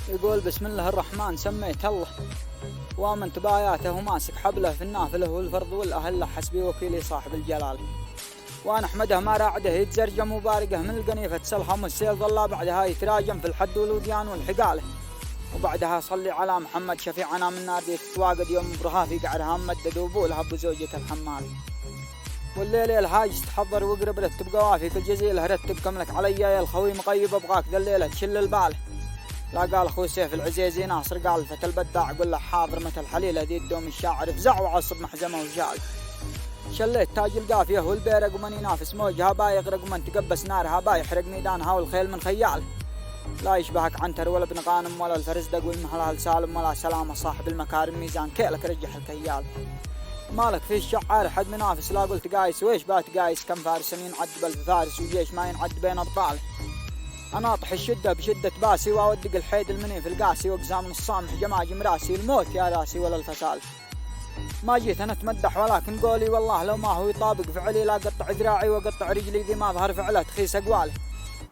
يقول بسم الله الرحمن سميت الله وامنت باياته وماسك حبله في النافله والفرض والأهله حسبي وكيلي صاحب الجلال. وأنا أحمده ما راعده يتزرجم وبارقه من القنيفة تسلخم والسيل ظلا بعدها يتراجم في الحد والوديان والحقاله. وبعدها صلي على محمد شفيعنا من نار دي تتواقد يوم برها في قعرها ممدد وبولها بزوجة الحمال. والليل يا الهاج تحضر وقرب رتب قوافي كل جزيله رتب كملك علي يا الخوي مقيب ابغاك ذا الليله تشل البال. لا قال اخوي سيف العزيزي ناصر قال فتى البداع قل له حاضر متى الحليله ذي الدوم الشاعر فزع وعصب محزمه وشال. شليت تاج القافيه والبيرق ومن ينافس موجها بايغرق ومن تقبس نارها بايحرق ميدانها والخيل من خيال. لا يشبهك عنتر ولا ابن غانم ولا الفرزدق والمهلال سالم ولا سلامه صاحب المكارم ميزان كيلك رجح الكيال. مالك في الشعار حد منافس لا قلت قايس ويش بات قايس كم فارس ينعد بالفارس وجيش ما ينعد بين ابطال. انا اطح الشده بشده باسي واودق الحيد المني في القاسي واقزام الصامح جماجم راسي الموت يا راسي ولا الفسال. ما جيت انا اتمدح ولكن قولي والله لو ما هو يطابق فعلي لا قطع ذراعي وقطع رجلي ذي ما ظهر فعله تخيس اقواله.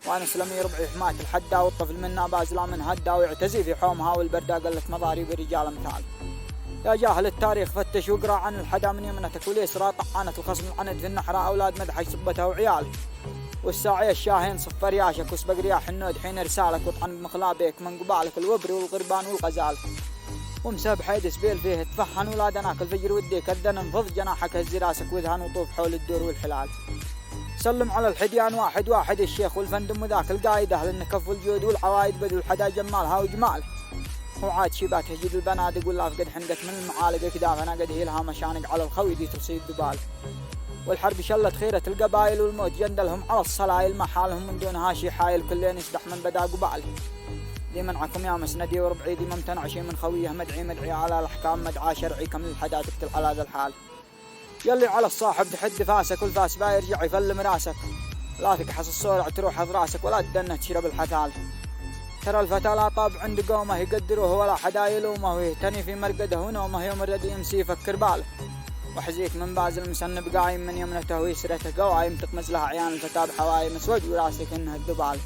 وانا سلمي ربعي حماة الحدا والطفل منا بازلا من هدا ويعتزي في حومها والبردا قلت مضاري برجال امثال. يا جاهل التاريخ فتش واقرا عن الحدا من يمنتك واليسرى طعنت الخصم العند في النحراء اولاد مدحج صبته وعياله. والساعي الشاهين صف رياشك وسبق رياح النود حين رسالك وطعن بمخلابيك من قبالك الوبر والغربان والغزال. ومساب حيد سبيل فيه تفحن ولادناك الفجر وديك الدن انفض جناحك هز راسك وذهن وطوف حول الدور والحلال. سلم على الحديان واحد واحد الشيخ والفندم وذاك القايد اهل النكف والجود والعوايد بدو الحدا جمالها وجماله. وعاد شيبات هجيد البنادق ولا فقد حنقت من المعالق كدافنا قد هيلها مشانق على الخوي دي تصيد دبال. والحرب شلت خيرة القبائل والموت جندلهم على الصلايل ما حالهم من دونها شي حايل كلين يسدح من بدا قبال. ذي منعكم يا مسندي وربعي ذي ممتنع شي من خويه مدعي على الأحكام مدعى شرعي كم الحدا تقتل على ذا الحال. يلي على الصاحب تحد فاسك والفاس با يرجع يفلم راسك لا تكحص الصورع تروح في راسك ولا تدنه تشرب الحثال. ترى الفتى لا طاب عند قومه يقدروه ولا حدا يلومه ويهتني في مرقده ونومه يوم الردي يمسي يفكر باله. وحزيك من بازل مسنب قايم من يمنته ويسرته قوايم تقمز لها عيان الفتى بحوايم اسود وراسك انها الدبال.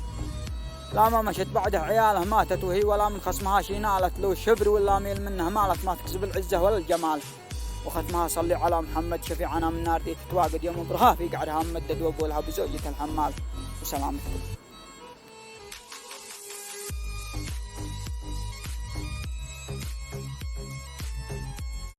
لا ما مشت بعده عياله ماتت وهي ولا من خصمها شي نالت لو شبر ولا ميل منها مالت ما تكسب العزه ولا الجمال. وختمها صلي على محمد شفيعنا من نار دي تتواقد يوم برها في قعرها ممدد وابولها بزوجة الحمال. وسلامتكم.